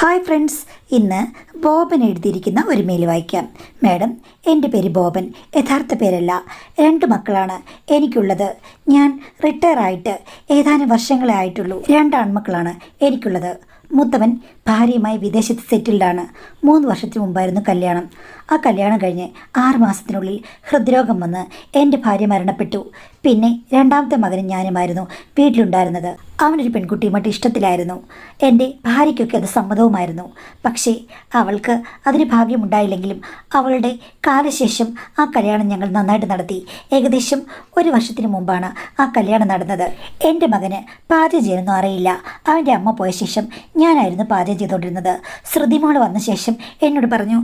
Hi friends, ഇന്ന് ബോബൻ എഴുതിയിരിക്കുന്ന ഒരു മെയിൽ വായിക്കാം. മാഡം, എൻ്റെ പേര് ബോബൻ. യഥാർത്ഥ പേരല്ല. 2 മക്കളാണ് എനിക്കുള്ളത്. ഞാൻ റിട്ടയർ ആയിട്ട് ഏതാനും വർഷങ്ങളെ ആയിട്ടുള്ളൂ. 2 ആൺമക്കളാണ് എനിക്കുള്ളത്. മൂത്തവൻ ഭാര്യയുമായി വിദേശത്ത് സെറ്റിൽഡാണ്. 3 വർഷത്തിന് മുമ്പായിരുന്നു കല്യാണം. ആ കല്യാണം കഴിഞ്ഞ് 6 മാസത്തിനുള്ളിൽ ഹൃദ്രോഗം വന്ന് എൻ്റെ ഭാര്യ മരണപ്പെട്ടു. പിന്നെ 2ാമത്തെ മകനും ഞാനുമായിരുന്നു വീട്ടിലുണ്ടായിരുന്നത്. അവനൊരു പെൺകുട്ടിയുമായിട്ട് ഇഷ്ടത്തിലായിരുന്നു. എൻ്റെ ഭാര്യയ്ക്കൊക്കെ അത് സമ്മതവുമായിരുന്നു. പക്ഷേ അവൾക്ക് അതിന് ഭാഗ്യമുണ്ടായില്ലെങ്കിലും അവളുടെ കാലശേഷം ആ കല്യാണം ഞങ്ങൾ നന്നായിട്ട് നടത്തി. ഏകദേശം 1 വർഷത്തിന് മുമ്പാണ് ആ കല്യാണം നടന്നത്. എൻ്റെ മകന് പാചകം ചെയ്യാനൊന്നും അറിയില്ല. അവൻ്റെ അമ്മ പോയ ശേഷം ഞാനായിരുന്നു പാചകം ചെയ്തുകൊണ്ടിരുന്നത്. ശ്രുതിമോള് വന്ന ശേഷം എന്നോട് പറഞ്ഞു,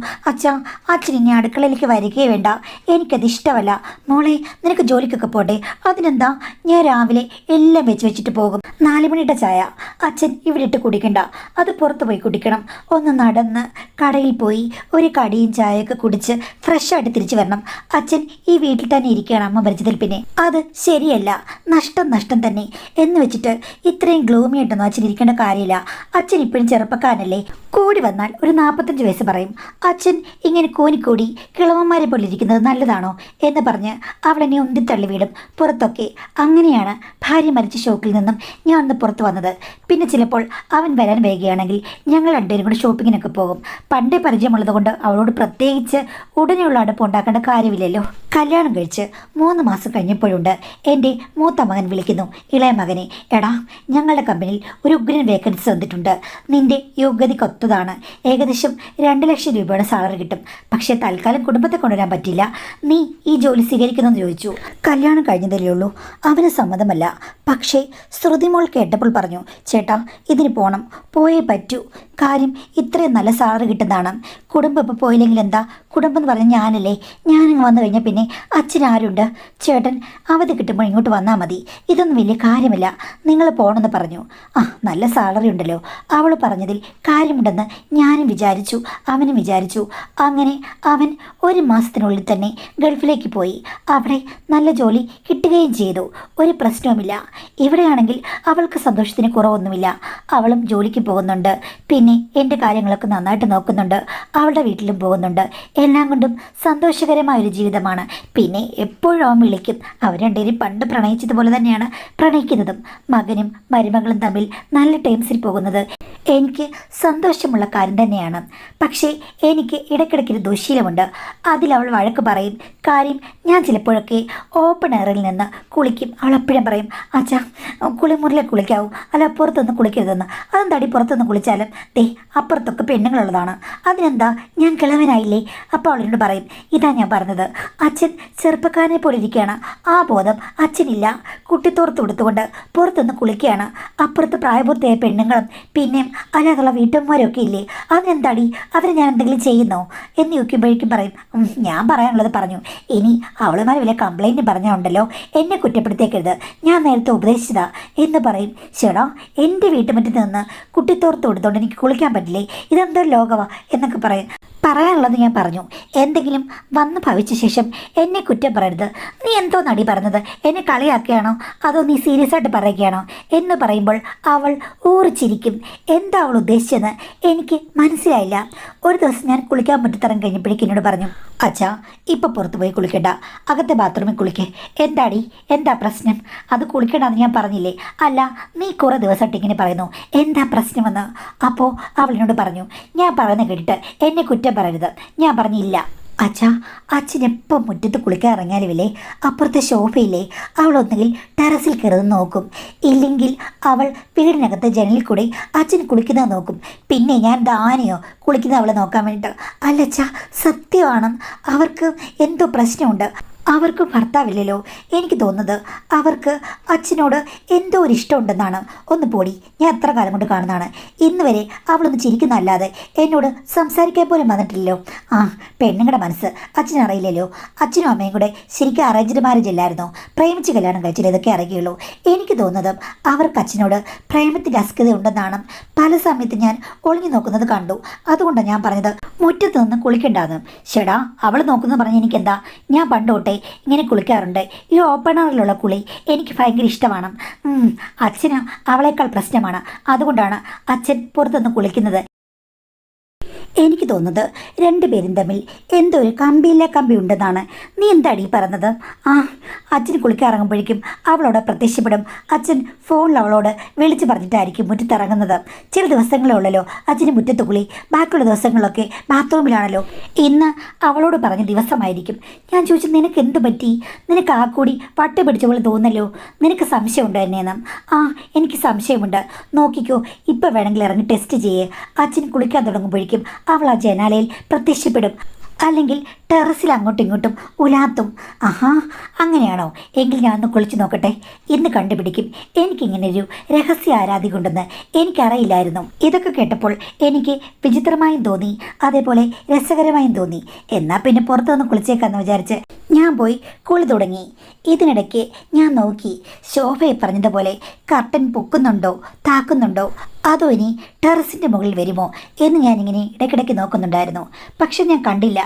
അച്ഛൻ ഇനി അടുക്കളയിലേക്ക് വരികയേ വേണ്ട, എനിക്കത് ഇഷ്ടമല്ല. മോളെ, നിനക്ക് ജോലിക്കൊക്കെ പോട്ടെ. അതിനെന്താ, ഞാൻ രാവിലെ എല്ലാം വെച്ചിട്ട് പോകും. 4 മണിയുടെ ചായ അച്ഛൻ ഇവിടെ ഇട്ട് കുടിക്കണ്ട, അത് പുറത്ത് പോയി കുടിക്കണം. ഒന്ന് നടന്ന് കടയിൽ പോയി ഒരു കടിയും ചായയൊക്കെ കുടിച്ച് ഫ്രഷായിട്ട് തിരിച്ചു വരണം. അച്ഛൻ ഈ വീട്ടിൽ തന്നെ ഇരിക്കുകയാണ് അമ്മ മരിച്ചതിൽ പിന്നെ. അത് ശരിയല്ല, നഷ്ടം തന്നെ എന്ന് വെച്ചിട്ട് ഇത്രയും ഗ്ലൂമി ആയിട്ടൊന്നും അച്ഛൻ ഇരിക്കേണ്ട കാര്യമില്ല. അച്ഛൻ ഇപ്പോഴും ചെറുപ്പക്കാരനല്ലേ. കൂടി വന്നാൽ ഒരു 45 വയസ്സ് പറയും. അച്ഛൻ ഇങ്ങനെ കൂനിക്കൂടി കിളവന്മാരെ പോലെ ഇരിക്കുന്നത് നല്ലതാണോ എന്ന് പറഞ്ഞ് അവളെന്നെ ഉന്തിത്തള്ളി വീടും പുറത്തൊക്കെ. അങ്ങനെയാണ് ഭാര്യ മരിച്ച ഷോക്കിൽ നിന്നും ഞാൻ ഒന്ന് പുറത്ത് വന്നത്. പിന്നെ ചിലപ്പോൾ അവൻ വരാൻ വൈകുകയാണെങ്കിൽ ഞങ്ങൾ 2 പേരും കൂടെ ഷോപ്പിങ്ങിനൊക്കെ പോകും. പണ്ടേ പരിചയമുള്ളത് കൊണ്ട് അവളോട് പ്രത്യേകിച്ച് ഉടനെയുള്ള അടുപ്പം ഉണ്ടാക്കേണ്ട കാര്യമില്ലല്ലോ. കല്യാണം കഴിച്ച് 3 മാസം കഴിഞ്ഞപ്പോഴുണ്ട് എൻ്റെ മൂത്ത മകൻ വിളിക്കുന്നു ഇളയ മകനെ, എടാ, ഞങ്ങളുടെ കമ്പനിയിൽ ഒരു ഉഗ്രൻ വേക്കൻസി വന്നിട്ടുണ്ട്. നിൻ്റെ യോഗ്യതയ്ക്കൊത്തതാണ്. ഏകദേശം 2 ലക്ഷം രൂപയുടെ സാലറി കിട്ടും. പക്ഷേ തൽക്കാലം കുടുംബത്തെ കൊണ്ടുവരാൻ പറ്റില്ല. നീ ഈ ജോലി സ്വീകരിക്കുമെന്ന് ചോദിച്ചു. കല്യാണം കഴിഞ്ഞതല്ലേ ഉള്ളൂ, അവന് സമ്മതമല്ല. പക്ഷേ ശ്രുതിമോൾ കേട്ടപ്പോൾ പറഞ്ഞു, ചേട്ടാ, ഇതിന് പോകണം, പോയേ പറ്റൂ. കാര്യം ഇത്രയും നല്ല സാലറി കിട്ടുന്നതാണ്. കുടുംബം ഇപ്പോൾ പോയില്ലെങ്കിൽ എന്താ, കുടുംബം എന്ന് പറഞ്ഞാൽ ഞാനല്ലേ. ഞാനിങ്ങ് വന്നു കഴിഞ്ഞാൽ പിന്നെ അച്ഛൻ ആരുണ്ട്? ചേട്ടൻ അവധി കിട്ടുമ്പോൾ ഇങ്ങോട്ട് വന്നാൽ മതി. ഇതൊന്നും വലിയ കാര്യമില്ല, നിങ്ങൾ പോകണമെന്ന് പറഞ്ഞു. നല്ല സാലറി ഉണ്ടല്ലോ. അവൾ പറഞ്ഞതിൽ കാര്യമുണ്ടെന്ന് ഞാനും വിചാരിച്ചു, അവനും വിചാരിച്ചു. അങ്ങനെ അവൻ 1 മാസത്തിനുള്ളിൽ തന്നെ ഗൾഫിലേക്ക് പോയി. അവിടെ നല്ല ജോലി കിട്ടുകയും ചെയ്തു. ഒരു പ്രശ്നവുമില്ല. ഇവിടെയാണെങ്കിൽ അവൾക്ക് സന്തോഷത്തിന് കുറവൊന്നുമില്ല. അവളും ജോലിക്ക് പോകുന്നുണ്ട്. പിന്നെ എൻ്റെ കാര്യങ്ങളൊക്കെ നന്നായിട്ട് നോക്കുന്നുണ്ട്. അവളുടെ വീട്ടിലും പോകുന്നുണ്ട്. എല്ലാം കൊണ്ടും സന്തോഷകരമായൊരു ജീവിതമാണ്. പിന്നെ എപ്പോഴും അവൻ വിളിക്കും. അവർ 2 പേരും പണ്ട് പ്രണയിച്ചതുപോലെ തന്നെയാണ് പ്രണയിക്കുന്നതും. മകനും മരുമകളും തമ്മിൽ നല്ല ടൈംസിൽ പോകുന്നത് എനിക്ക് സന്തോഷമുള്ള കാര്യം തന്നെയാണ്. പക്ഷേ എനിക്ക് ഇടയ്ക്കിടയ്ക്കൊരു ദുശീലമുണ്ട്. അതിലവൾ വഴക്ക് പറയും. കാര്യം, ഞാൻ ചിലപ്പോഴൊക്കെ ഓപ്പൺ എയറിൽ നിന്ന് കുളിക്കും. അവൾ എപ്പോഴും പറയും, അച്ഛാ, കുളിമുറിലെ കുളിക്കാവൂ, അല്ല പുറത്തൊന്ന് കുളിക്കരുതെന്ന്. അതെന്താടി പുറത്തൊന്ന് കുളിച്ചാലും ദേ അപ്പുറത്തൊക്കെ പെണ്ണുങ്ങളുള്ളതാണ്, അതിനെന്താ, ഞാൻ കിളവനായില്ലേ? അപ്പോൾ അവളോട് പറയും, ഇതാ ഞാൻ പറഞ്ഞത്, അച്ഛൻ ചെറുപ്പക്കാരനെ പോലെ ഇരിക്കുകയാണ്. ആ ബോധം അച്ഛനില്ല. കുട്ടിത്തോർത്ത് കൊടുത്തുകൊണ്ട് പുറത്തൊന്ന് കുളിക്കുകയാണ്. അപ്പുറത്ത് പ്രായപൂർത്തിയായ പെണ്ണുങ്ങളും പിന്നെയും അല്ലാതുള്ള വീട്ടമ്മമാരൊക്കെ ഇല്ലേ, അതിനെന്താടി, അതിന് ഞാൻ എന്തെങ്കിലും ചെയ്യുന്നോ എന്ന് ചോദിക്കുമ്പോഴേക്കും പറയും, ഞാൻ പറയാനുള്ളത് പറഞ്ഞു. ഇനി അവളുമാർ വലിയ കംപ്ലൈൻറ്റ് പറഞ്ഞുണ്ടല്ലോ, എന്നെ കുറ്റപ്പെടുത്തിയേക്കരുത്, ഞാൻ നേരത്തെ ഉപദേശിച്ചതാ എന്ന് പറയും. ചേടാ, എൻ്റെ വീട്ടുമുറ്റത്ത് നിന്ന് കുട്ടിത്തോർത്ത് കൊടുത്തോണ്ട് എനിക്ക് കുളിക്കാൻ പറ്റില്ലേ? ഇതെന്തൊരു ലോകവാ എന്നൊക്കെ പറയും. പറയാനുള്ളത് ഞാൻ പറഞ്ഞു. എന്തെങ്കിലും വന്ന് ഭവിച്ച ശേഷം എന്നെ കുറ്റം പറയരുത്. നീ എന്തോ നടി പറഞ്ഞത്, എന്നെ കളിയാക്കുകയാണോ അതോ നീ സീരിയസ് ആയിട്ട് പറയുകയാണോ എന്ന് പറയുമ്പോൾ അവൾ ഊറിച്ചിരിക്കും. എന്താ അവൾ ഉദ്ദേശിച്ചതെന്ന് എനിക്ക് മനസ്സിലായില്ല. ഒരു ദിവസം ഞാൻ കുളിക്കാൻ മുറ്റത്തിറങ്ങി കഴിഞ്ഞപ്പോഴേക്കും എന്നോട് പറഞ്ഞു, അച്ഛാ, ഇപ്പം പുറത്ത് പോയി കുളിക്കണ്ട, അകത്തെ ബാത്റൂമിൽ കുളിക്കേ. എന്താടി, എന്താ പ്രശ്നം? അത് കുളിക്കണമെന്ന് ഞാൻ പറഞ്ഞില്ലേ? അല്ല, നീ കുറേ ദിവസമായിട്ട് ഇങ്ങനെ പറയുന്നു, എന്താ പ്രശ്നമെന്ന്. അപ്പോൾ അവളിനോട് പറഞ്ഞു, ഞാൻ പറയുന്നത് കേട്ടിട്ട് എന്നെ കുറ്റം പറയരുത്. ഞാൻ പറഞ്ഞില്ല. അച്ഛാ, അച്ഛൻ എപ്പം മുറ്റത്ത് കുളിക്കാൻ ഇറങ്ങിയാലുമില്ലേ, അപ്പുറത്തെ ഷോഫയില്ലേ, അവളൊന്നുകിൽ ടെറസിൽ കയറുന്നത് നോക്കും, ഇല്ലെങ്കിൽ അവൾ വീടിനകത്തെ ജനലിൽ കൂടി അച്ഛൻ കുളിക്കുന്നത് നോക്കും. പിന്നെ ഞാൻ ദാനിയോ കുളിക്കുന്നത് അവളെ നോക്കാൻ വേണ്ടിയിട്ട്? അല്ലച്ചാ, സത്യമാണ്. അവർക്ക് എന്തോ പ്രശ്നമുണ്ട്. അവർക്ക് ഭർത്താവില്ലല്ലോ. എനിക്ക് തോന്നുന്നത് അവർക്ക് അച്ഛനോട് എന്തോ ഒരു ഇഷ്ടമുണ്ടെന്നാണ്. ഒന്ന് പോടി, ഞാൻ എത്ര കാലം കൊണ്ട് കാണുന്നതാണ്. ഇന്ന് വരെ അവളൊന്ന് ചിരിക്കുന്നതല്ലാതെ എന്നോട് സംസാരിക്കാൻ പോലും വന്നിട്ടില്ലല്ലോ. പെണ്ണുങ്ങളുടെ മനസ്സ് അച്ഛനറിയില്ലല്ലോ. അച്ഛനും അമ്മയും കൂടെ ശരിക്കും അറേഞ്ച്ഡ് മാരേജ് അല്ലായിരുന്നോ? പ്രേമിച്ച് കല്യാണം കഴിച്ചാൽ ഇതൊക്കെ അറിയുകയുള്ളൂ. എനിക്ക് തോന്നുന്നത് അവർക്ക് അച്ഛനോട് പ്രേമത്തിൻ്റെ അസ്കത ഉണ്ടെന്നാണ്. പല സമയത്ത് ഞാൻ ഒളിഞ്ഞു നോക്കുന്നത് കണ്ടു. അതുകൊണ്ടാണ് ഞാൻ പറഞ്ഞത് മുറ്റത്ത് നിന്ന് കുളിക്കണ്ടാന്ന്. ചേടാ, അവൾ നോക്കുന്നത് പറഞ്ഞ് എനിക്കെന്താ, ഞാൻ പണ്ടോട്ടെ ഇങ്ങനെ കുളിക്കാറുണ്ട്. ഈ ഓപ്പണറിലുള്ള കുളി എനിക്ക് ഭയങ്കര ഇഷ്ടമാണ്. അച്ഛന് അവളേക്കാൾ പ്രശ്നമാണ്. അതുകൊണ്ടാണ് അച്ഛൻ പുറത്തുനിന്ന് കുളിക്കുന്നത്. എനിക്ക് തോന്നുന്നത് രണ്ടുപേരും തമ്മിൽ എന്തോ ഒരു കമ്പിയില്ല കമ്പി ഉണ്ടെന്നാണ്. നീ എന്താടി പറഞ്ഞത്? ആ, അച്ഛൻ കുളിക്കാറങ്ങുമ്പോഴേക്കും അവളോട് പ്രത്യക്ഷപ്പെടും. അച്ഛൻ ഫോണിൽ അവളോട് വിളിച്ചു പറഞ്ഞിട്ടായിരിക്കും മുറ്റത്തിറങ്ങുന്നത്. ചില ദിവസങ്ങളേ ഉള്ളല്ലോ അച്ഛന് മുറ്റത്ത് കുളി, ബാക്കിയുള്ള ദിവസങ്ങളിലൊക്കെ ബാത്റൂമിലാണല്ലോ. ഇന്ന് അവളോട് പറഞ്ഞ ദിവസമായിരിക്കും. ഞാൻ ചോദിച്ചു, നിനക്ക് എന്ത് പറ്റി? നിനക്ക് ആ കൂടി പട്ട് പിടിച്ച പോലെ തോന്നല്ലോ. നിനക്ക് സംശയമുണ്ട് എന്നെയെന്ന്. ആ, എനിക്ക് സംശയമുണ്ട്. നോക്കിക്കോ, ഇപ്പം വേണമെങ്കിൽ ഇറങ്ങി ടെസ്റ്റ് ചെയ്യേ. അച്ഛൻ കുളിക്കാൻ തുടങ്ങുമ്പോഴേക്കും അവൾ ആ ജനാലയിൽ പ്രത്യക്ഷപ്പെടും, അല്ലെങ്കിൽ ടെറസിൽ അങ്ങോട്ടും ഇങ്ങോട്ടും ഉലാത്തും. ആഹാ, അങ്ങനെയാണോ? എങ്കിൽ ഞാൻ ഒന്ന് കുളിച്ച് നോക്കട്ടെ. ഇന്ന് കണ്ടുപിടിക്കും. എനിക്കിങ്ങനൊരു രഹസ്യ ആരാധികുണ്ടെന്ന് എനിക്കറിയില്ലായിരുന്നു. ഇതൊക്കെ കേട്ടപ്പോൾ എനിക്ക് വിചിത്രമായും തോന്നി, അതേപോലെ രസകരമായും തോന്നി. എന്നാൽ പിന്നെ പുറത്തുനിന്ന് കുളിച്ചേക്കാന്ന് വിചാരിച്ച് ഞാൻ പോയി കുളി തുടങ്ങി. ഇതിനിടയ്ക്ക് ഞാൻ നോക്കി, ശോഭയെ പറഞ്ഞതുപോലെ കർട്ടൻ പൊക്കുന്നുണ്ടോ താക്കുന്നുണ്ടോ, അതോ ഇനി ടെറസിൻ്റെ മുകളിൽ വരുമോ എന്ന് ഞാനിങ്ങനെ ഇടയ്ക്കിടയ്ക്ക് നോക്കുന്നുണ്ടായിരുന്നു. പക്ഷെ ഞാൻ കണ്ടില്ല.